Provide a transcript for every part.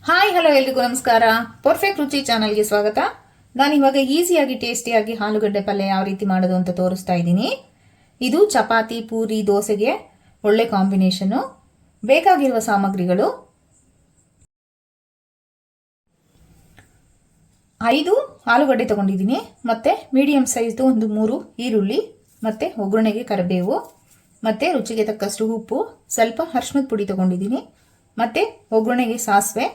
Hi hello ಎಲ್ರಿಗೂ ನಮಸ್ಕಾರ. Perfect ರುಚಿ ಚಾನಲ್ಗೆ ಸ್ವಾಗತ. ನಾನು ಇವಾಗ ಈಸಿಯಾಗಿ ಟೇಸ್ಟಿಯಾಗಿ ಆಲೂಗಡ್ಡೆ ಪಲ್ಯ ಯಾವ ರೀತಿ ಮಾಡೋದು ಅಂತ ತೋರಿಸ್ತಾ ಇದ್ದೀನಿ. ಇದು ಚಪಾತಿ, ಪೂರಿ, ದೋಸೆಗೆ ಒಳ್ಳೆ ಕಾಂಬಿನೇಷನ್. ಬೇಕಾಗಿರುವ ಸಾಮಗ್ರಿಗಳು 5 ಆಲೂಗಡ್ಡೆ ತಗೊಂಡಿದ್ದೀನಿ, ಮತ್ತೆ ಮೀಡಿಯಂ ಸೈಜ್ದು ಒಂದು 3 ಈರುಳ್ಳಿ, ಮತ್ತೆ ಒಗ್ಗರಣೆಗೆ ಕರಿಬೇವು, ಮತ್ತೆ ರುಚಿಗೆ ತಕ್ಕಷ್ಟು ಉಪ್ಪು, ಸ್ವಲ್ಪ ಅರಿಶಿಣದ ಪುಡಿ ತಗೊಂಡಿದ್ದೀನಿ, ಮತ್ತೆ ಒಗ್ಗರಣೆಗೆ ಸಾಸಿವೆ,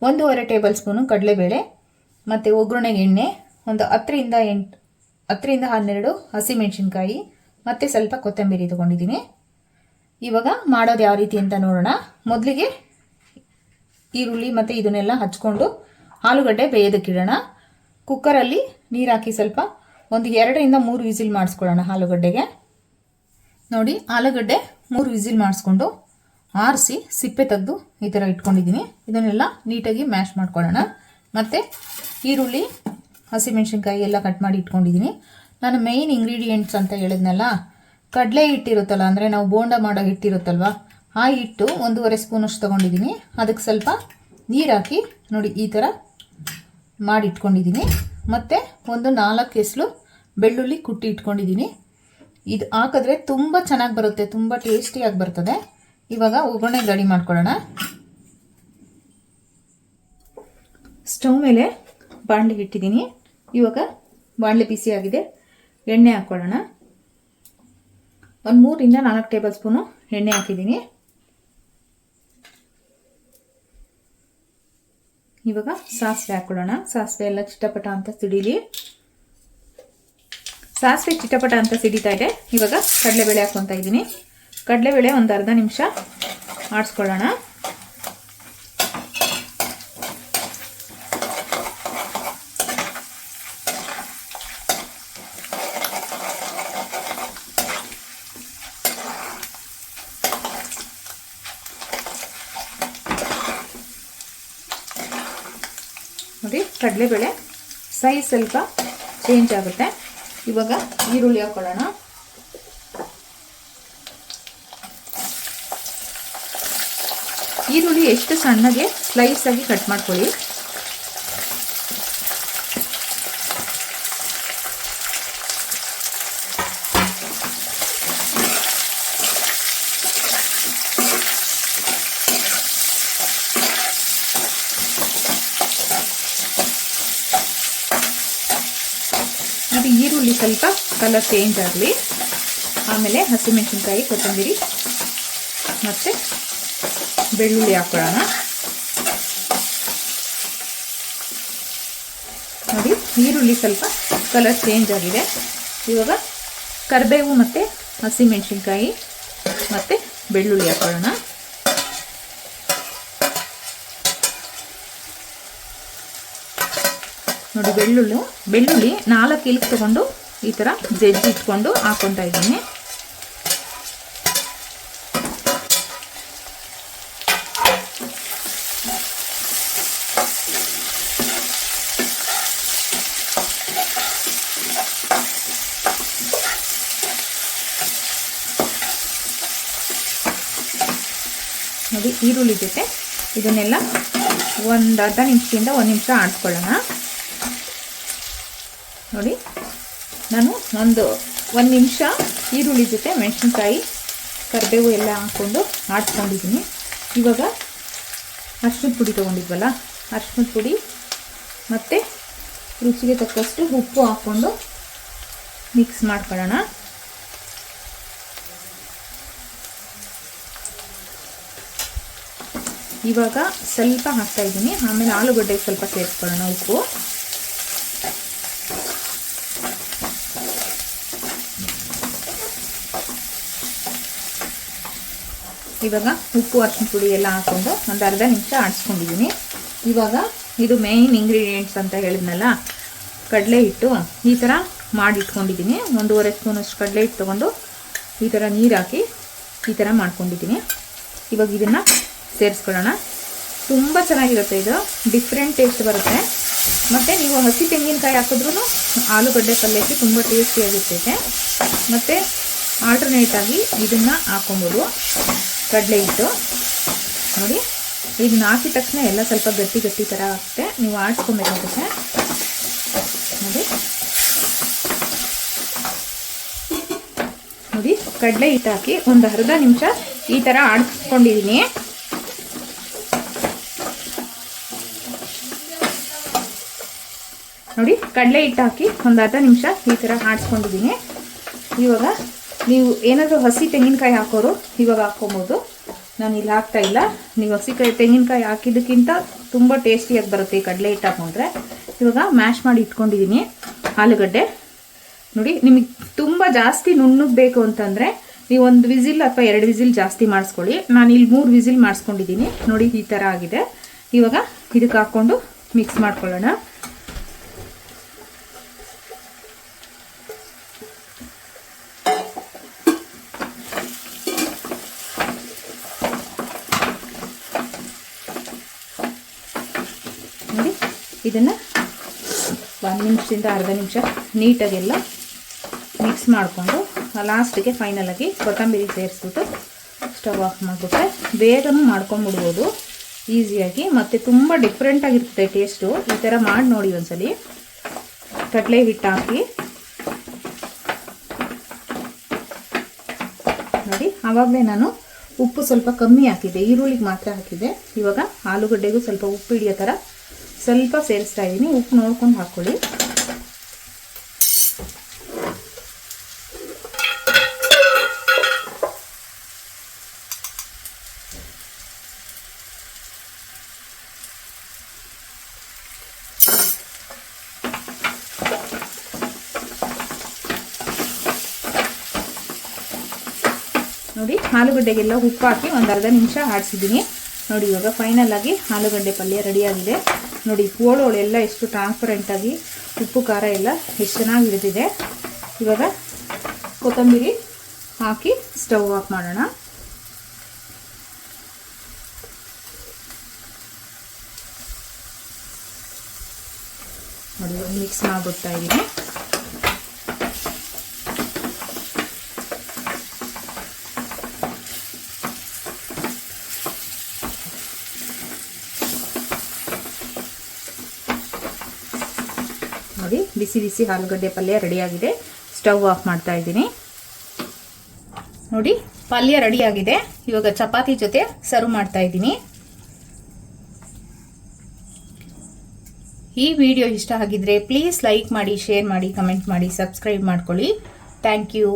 1.5 ಟೇಬಲ್ ಸ್ಪೂನು ಕಡಲೆಬೇಳೆ, ಮತ್ತು ಒಗ್ಗರಣೆಗೆ ಎಣ್ಣೆ, ಒಂದು 10ರಿಂದ 12 ಹಸಿಮೆಣಸಿನ್ಕಾಯಿ, ಮತ್ತು ಸ್ವಲ್ಪ ಕೊತ್ತಂಬರಿ ತಗೊಂಡಿದ್ದೀನಿ. ಇವಾಗ ಮಾಡೋದು ಯಾವ ರೀತಿ ಅಂತ ನೋಡೋಣ. ಮೊದಲಿಗೆ ಈರುಳ್ಳಿ ಮತ್ತು ಇದನ್ನೆಲ್ಲ ಹಚ್ಕೊಂಡು ಆಲೂಗಡ್ಡೆ ಬೇಯೋದಕ್ಕಿಡೋಣ. ಕುಕ್ಕರಲ್ಲಿ ನೀರು ಹಾಕಿ ಸ್ವಲ್ಪ ಒಂದು 2ರಿಂದ 3 ವಿಸಿಲ್ ಮಾಡಿಸ್ಕೊಳ್ಳೋಣ. ಆಲೂಗಡ್ಡೆಗೆ ನೋಡಿ, ಆಲೂಗಡ್ಡೆ 3 ವಿಸಿಲ್ ಮಾಡಿಸ್ಕೊಂಡು ಆರಿಸಿ ಸಿಪ್ಪೆ ತೆಗೆದು ಈ ಥರ ಇಟ್ಕೊಂಡಿದ್ದೀನಿ. ಇದನ್ನೆಲ್ಲ ನೀಟಾಗಿ ಮ್ಯಾಶ್ ಮಾಡ್ಕೊಳ್ಳೋಣ. ಮತ್ತು ಈರುಳ್ಳಿ, ಹಸಿಮೆಣಸಿನ್ಕಾಯಿ ಎಲ್ಲ ಕಟ್ ಮಾಡಿ ಇಟ್ಕೊಂಡಿದ್ದೀನಿ. ನಾನು ಮೇಯ್ನ್ ಇಂಗ್ರೀಡಿಯೆಂಟ್ಸ್ ಅಂತ ಹೇಳಿದ್ನಲ್ಲ, ಕಡಲೆ ಹಿಟ್ಟಿರುತ್ತಲ್ಲ, ಅಂದರೆ ನಾವು ಬೋಂಡ ಮಾಡೋ ಹಿಟ್ಟಿರುತ್ತಲ್ವ, ಆ ಹಿಟ್ಟು 1.5 ಸ್ಪೂನಷ್ಟು ತೊಗೊಂಡಿದ್ದೀನಿ. ಅದಕ್ಕೆ ಸ್ವಲ್ಪ ನೀರು ಹಾಕಿ ನೋಡಿ ಈ ಥರ ಮಾಡಿ ಇಟ್ಕೊಂಡಿದ್ದೀನಿ. ಮತ್ತು ಒಂದು 4 ಎಸಳು ಬೆಳ್ಳುಳ್ಳಿ ಕುಟ್ಟಿ ಇಟ್ಕೊಂಡಿದ್ದೀನಿ. ಇದು ಹಾಕಿದ್ರೆ ತುಂಬ ಚೆನ್ನಾಗಿ ಬರುತ್ತೆ, ತುಂಬ ಟೇಸ್ಟಿಯಾಗಿ ಬರ್ತದೆ. ಇವಾಗ ಒಗ್ಗರಣೆ ರೆಡಿ ಮಾಡ್ಕೊಳ್ಳೋಣ. ಸ್ಟವ್ ಮೇಲೆ ಬಾಣಲೆ ಇಟ್ಟಿದ್ದೀನಿ. ಇವಾಗ ಬಾಣಲೆ ಬಿಸಿ ಆಗಿದೆ, ಎಣ್ಣೆ ಹಾಕ್ಕೊಳ್ಳೋಣ. ಒಂದು 3ರಿಂದ 4 ಟೇಬಲ್ ಸ್ಪೂನು ಎಣ್ಣೆ ಹಾಕಿದ್ದೀನಿ. ಇವಾಗ ಸಾಸಿವೆ ಹಾಕ್ಕೊಳ್ಳೋಣ. ಸಾಸಿವೆ ಎಲ್ಲ ಚಿಟಪಟ ಅಂತ ಸಿಡಿಲಿ. ಸಾಸಿವೆ ಚಿಟಪಟ ಅಂತ ಸಿಡಿತಾ ಇದೆ. ಇವಾಗ ಕಡಲೆಬೇಳೆ ಹಾಕ್ಕೊತಾ ಇದ್ದೀನಿ. ಕಡಲೆಬೇಳೆ ಒಂದು ಅರ್ಧ ನಿಮಿಷ ಆಡಿಸ್ಕೊಳ್ಳೋಣ. ನೋಡಿ, ಕಡಲೆಬೇಳೆ ಸೈಜ್ ಸ್ವಲ್ಪ ಚೇಂಜ್ ಆಗುತ್ತೆ. ಇವಾಗ ಈರುಳ್ಳಿ ಹಾಕ್ಕೊಳ್ಳೋಣ. ಈರುಳ್ಳಿ ಎಷ್ಟು ಸಣ್ಣಗೆ ಸ್ಲೈಸ್ ಆಗಿ ಕಟ್ ಮಾಡ್ಕೊಳ್ಳಿ. ಅದು ಈರುಳ್ಳಿ ಸ್ವಲ್ಪ ಕಲರ್ ಚೇಂಜ್ ಆಗಲಿ. ಆಮೇಲೆ ಹಸಿಮೆಣಸಿನ್ಕಾಯಿ, ಕೊತ್ತಂಬರಿ ಮತ್ತು ಬೆಳ್ಳುಳ್ಳಿ ಹಾಕೊಳ್ಳೋಣ. ನೋಡಿ, ಈರುಳ್ಳಿ ಸ್ವಲ್ಪ ಕಲರ್ ಚೇಂಜ್ ಆಗಿದೆ. ಇವಾಗ ಕರಿಬೇವು ಮತ್ತು ಹಸಿಮೆಣಸಿನ್ಕಾಯಿ ಮತ್ತು ಬೆಳ್ಳುಳ್ಳಿ ಹಾಕೊಳ್ಳೋಣ. ನೋಡಿ, ಬೆಳ್ಳುಳ್ಳಿ 4 ಇಲ್ಕ್ ತಗೊಂಡು ಈ ಥರ ಜಜ್ಜಿ ಇಟ್ಕೊಂಡು ಹಾಕೊತಾ ಇದ್ದೀನಿ. ನೋಡಿ, ಈರುಳ್ಳಿ ಜೊತೆ ಇದನ್ನೆಲ್ಲ ಒಂದು ಅರ್ಧ ನಿಮಿಷದಿಂದ 1 ನಿಮಿಷ ಆಡಿಸ್ಕೊಳ್ಳೋಣ. ನೋಡಿ, ನಾನು ಒಂದು 1 ನಿಮಿಷ ಈರುಳ್ಳಿ ಜೊತೆ ಮೆಣಸಿನ್ಕಾಯಿ, ಕರಿಬೇವು ಎಲ್ಲ ಹಾಕ್ಕೊಂಡು ಆಡಿಸ್ಕೊಂಡಿದ್ದೀನಿ. ಇವಾಗ ಅರಿಶಿಣದ ಪುಡಿ ತೊಗೊಂಡಿದ್ವಲ್ಲ, ಅರಿಶಿಣದ ಪುಡಿ ಮತ್ತು ರುಚಿಗೆ ತಕ್ಕಷ್ಟು ಉಪ್ಪು ಹಾಕ್ಕೊಂಡು ಮಿಕ್ಸ್ ಮಾಡ್ಕೊಳ್ಳೋಣ. ಇವಾಗ ಸ್ವಲ್ಪ ಹಾಕ್ತಾ ಇದ್ದೀನಿ. ಆಮೇಲೆ ಆಲೂಗಡ್ಡೆಗೆ ಸ್ವಲ್ಪ ಸೇರಿಸ್ಕೊಳ್ಳೋಣ ಉಪ್ಪು. ಇವಾಗ ಉಪ್ಪು, ಅರಿಶಿನ ಪುಡಿ ಎಲ್ಲ ಹಾಕ್ಕೊಂಡು ಒಂದು ಅರ್ಧ ನಿಮಿಷ ಆಡಿಸ್ಕೊಂಡಿದ್ದೀನಿ. ಇವಾಗ ಇದು ಮೇಯ್ನ್ ಇಂಗ್ರೀಡಿಯೆಂಟ್ಸ್ ಅಂತ ಹೇಳಿದ್ನಲ್ಲ, ಕಡಲೆ ಹಿಟ್ಟು ಈ ಥರ ಮಾಡಿಟ್ಕೊಂಡಿದ್ದೀನಿ. 1.5 ಸ್ಪೂನಷ್ಟು ಕಡಲೆ ಹಿಟ್ಟು ತೊಗೊಂಡು ಈ ಥರ ನೀರು ಹಾಕಿ ಈ ಥರ ಮಾಡ್ಕೊಂಡಿದ್ದೀನಿ. ಇವಾಗ ಇದನ್ನು ಸೇರಿಸ್ಕೊಳ್ಳೋಣ. ತುಂಬ ಚೆನ್ನಾಗಿರುತ್ತೆ, ಇದು ಡಿಫ್ರೆಂಟ್ ಟೇಸ್ಟ್ ಬರುತ್ತೆ. ಮತ್ತು ನೀವು ಹಸಿ ತೆಂಗಿನಕಾಯಿ ಹಾಕಿದ್ರೂ ಆಲೂಗಡ್ಡೆ ಪಲ್ಯಕ್ಕೆ ತುಂಬ ಟೇಸ್ಟಿಯಾಗಿರ್ತೈತೆ. ಮತ್ತು ಆಲ್ಟರ್ನೇಟ್ ಆಗಿ ಇದನ್ನು ಹಾಕೊಬೋದು, ಕಡಲೆ ಹಿಟ್ಟು ನೋಡಿ ಇದನ್ನ ಹಾಕಿದ ತಕ್ಷಣ ಎಲ್ಲ ಸ್ವಲ್ಪ ಗಟ್ಟಿ ಗಟ್ಟಿ ಥರ ಆಗುತ್ತೆ, ನೀವು ಆಡಿಸ್ಕೊಬೇಕಾಗುತ್ತೆ ನೋಡಿ. ನೋಡಿ ಕಡಲೆ ಹಿಟ್ಟು ಹಾಕಿ ಒಂದು ಅರ್ಧ ನಿಮಿಷ ಈ ಥರ ಆಡಿಸ್ಕೊಂಡಿದ್ದೀನಿ. ನೋಡಿ ಕಡಲೆ ಹಿಟ್ಟು ಹಾಕಿ ಒಂದು ಅರ್ಧ ನಿಮಿಷ ಈ ಥರ ಆಡಿಸ್ಕೊಂಡಿದ್ದೀನಿ. ಇವಾಗ ನೀವು ಏನಾದರೂ ಹಸಿ ತೆಂಗಿನಕಾಯಿ ಹಾಕೋರು ಇವಾಗ ಹಾಕ್ಕೊಬೋದು, ನಾನು ಇಲ್ಲಿ ಹಾಕ್ತಾ ಇಲ್ಲ. ನೀವು ತೆಂಗಿನಕಾಯಿ ಹಾಕಿದ್ದಕ್ಕಿಂತ ತುಂಬ ಟೇಸ್ಟಿಯಾಗಿ ಬರುತ್ತೆ ಈ ಕಡಲೆ ಹಿಟ್ಟು ಹಾಕೊಂಡ್ರೆ. ಇವಾಗ ಮ್ಯಾಶ್ ಮಾಡಿ ಇಟ್ಕೊಂಡಿದ್ದೀನಿ ಆಲೂಗಡ್ಡೆ. ನೋಡಿ ನಿಮಗೆ ತುಂಬ ಜಾಸ್ತಿ ನುಣ್ಣಗೆ ಬೇಕು ಅಂತಂದರೆ ನೀವು 1 ವಿಸಿಲ್ ಅಥವಾ 2 ವಿಸಿಲ್ ಜಾಸ್ತಿ ಮಾಡಿಸ್ಕೊಳ್ಳಿ. ನಾನು ಇಲ್ಲಿ 3 ವಿಸಿಲ್ ಮಾಡಿಸ್ಕೊಂಡಿದ್ದೀನಿ. ನೋಡಿ ಈ ಥರ ಆಗಿದೆ. ಇವಾಗ ಇದಕ್ಕೆ ಹಾಕ್ಕೊಂಡು ಮಿಕ್ಸ್ ಮಾಡ್ಕೊಳ್ಳೋಣ. ನೋಡಿ ಇದನ್ನು 1 ನಿಮಿಷದಿಂದ ಅರ್ಧ ನಿಮಿಷ ನೀಟಾಗೆಲ್ಲ ಮಿಕ್ಸ್ ಮಾಡಿಕೊಂಡು ಲಾಸ್ಟಿಗೆ ಫೈನಲಾಗಿ ಕೊತ್ತಂಬರಿ ಸೇರಿಸ್ಬಿಟ್ಟು ಸ್ಟವ್ ಆಫ್ ಮಾಡಿಬಿಟ್ರೆ ಬೇಗನೂ ಮಾಡ್ಕೊಂಬಿಡ್ಬೋದು ಈಸಿಯಾಗಿ, ಮತ್ತು ತುಂಬ ಡಿಫ್ರೆಂಟಾಗಿರುತ್ತೆ ಟೇಸ್ಟು. ಈ ಥರ ಮಾಡಿ ನೋಡಿ ಒಂದ್ಸಲಿ. ಕಡಲೆ ಹಿಟ್ಟು ಹಾಕಿ ನೋಡಿ. ಆವಾಗಲೇ ನಾನು ಉಪ್ಪು ಸ್ವಲ್ಪ ಕಮ್ಮಿ ಹಾಕಿದ್ದೆ, ಈರುಳ್ಳಿಗೆ ಮಾತ್ರ ಹಾಕಿದ್ದೆ. ಇವಾಗ ಆಲೂಗಡ್ಡೆಗೂ ಸ್ವಲ್ಪ ಉಪ್ಪು ಹಿಡಿಯೋ ಥರ ಸ್ವಲ್ಪ ಸೇರಿಸ್ತಾ ಇದ್ದೀನಿ. ಉಪ್ಪು ನೋಡ್ಕೊಂಡು ಹಾಕ್ಕೊಳ್ಳಿ. ನೋಡಿ ಆಲೂಗಡ್ಡೆಗೆಲ್ಲ ಉಪ್ಪು ಹಾಕಿ ಒಂದು ಅರ್ಧ ನಿಮಿಷ ಆಡಿಸಿದ್ದೀನಿ. ನೋಡಿ ಇವಾಗ ಫೈನಲ್ ಆಗಿ ಆಲೂಗಡ್ಡೆ ಪಲ್ಯ ರೆಡಿಯಾಗಿದೆ. ನೋಡಿ ಹೋಳೋಳೆಲ್ಲ ಎಷ್ಟು ಟ್ರಾನ್ಸ್ಪರೆಂಟಾಗಿ ಉಪ್ಪು ಖಾರ ಎಲ್ಲ ಎಷ್ಟು ಚೆನ್ನಾಗಿ ಹಿಡಿದಿದೆ. ಇವಾಗ ಕೊತ್ತಂಬರಿ ಹಾಕಿ ಸ್ಟವ್ ಆಫ್ ಮಾಡೋಣ. ನೋಡಿ ಮಿಕ್ಸ್ ಮಾಡಿಬಿಡ್ತಾ ಇದ್ದೀನಿ. ನೋಡಿ ಬಿಸಿ ಬಿಸಿ ಆಲೂಗಡ್ಡೆ ಪಲ್ಯ ರೆಡಿಯಾಗಿದೆ. ಸ್ಟವ್ ಆಫ್ ಮಾಡ್ತಾ ಇದ್ದೀನಿ. ನೋಡಿ ಪಲ್ಯ ರೆಡಿಯಾಗಿದೆ. ಇವಾಗ ಚಪಾತಿ ಜೊತೆ ಸರ್ವ್ ಮಾಡ್ತಾ ಇದ್ದೀನಿ. ಈ ವಿಡಿಯೋ ಇಷ್ಟ ಆಗಿದ್ರೆ ಪ್ಲೀಸ್ ಲೈಕ್ ಮಾಡಿ, ಶೇರ್ ಮಾಡಿ, ಕಮೆಂಟ್ ಮಾಡಿ, ಸಬ್ಸ್ಕ್ರೈಬ್ ಮಾಡ್ಕೊಳ್ಳಿ. Thank you.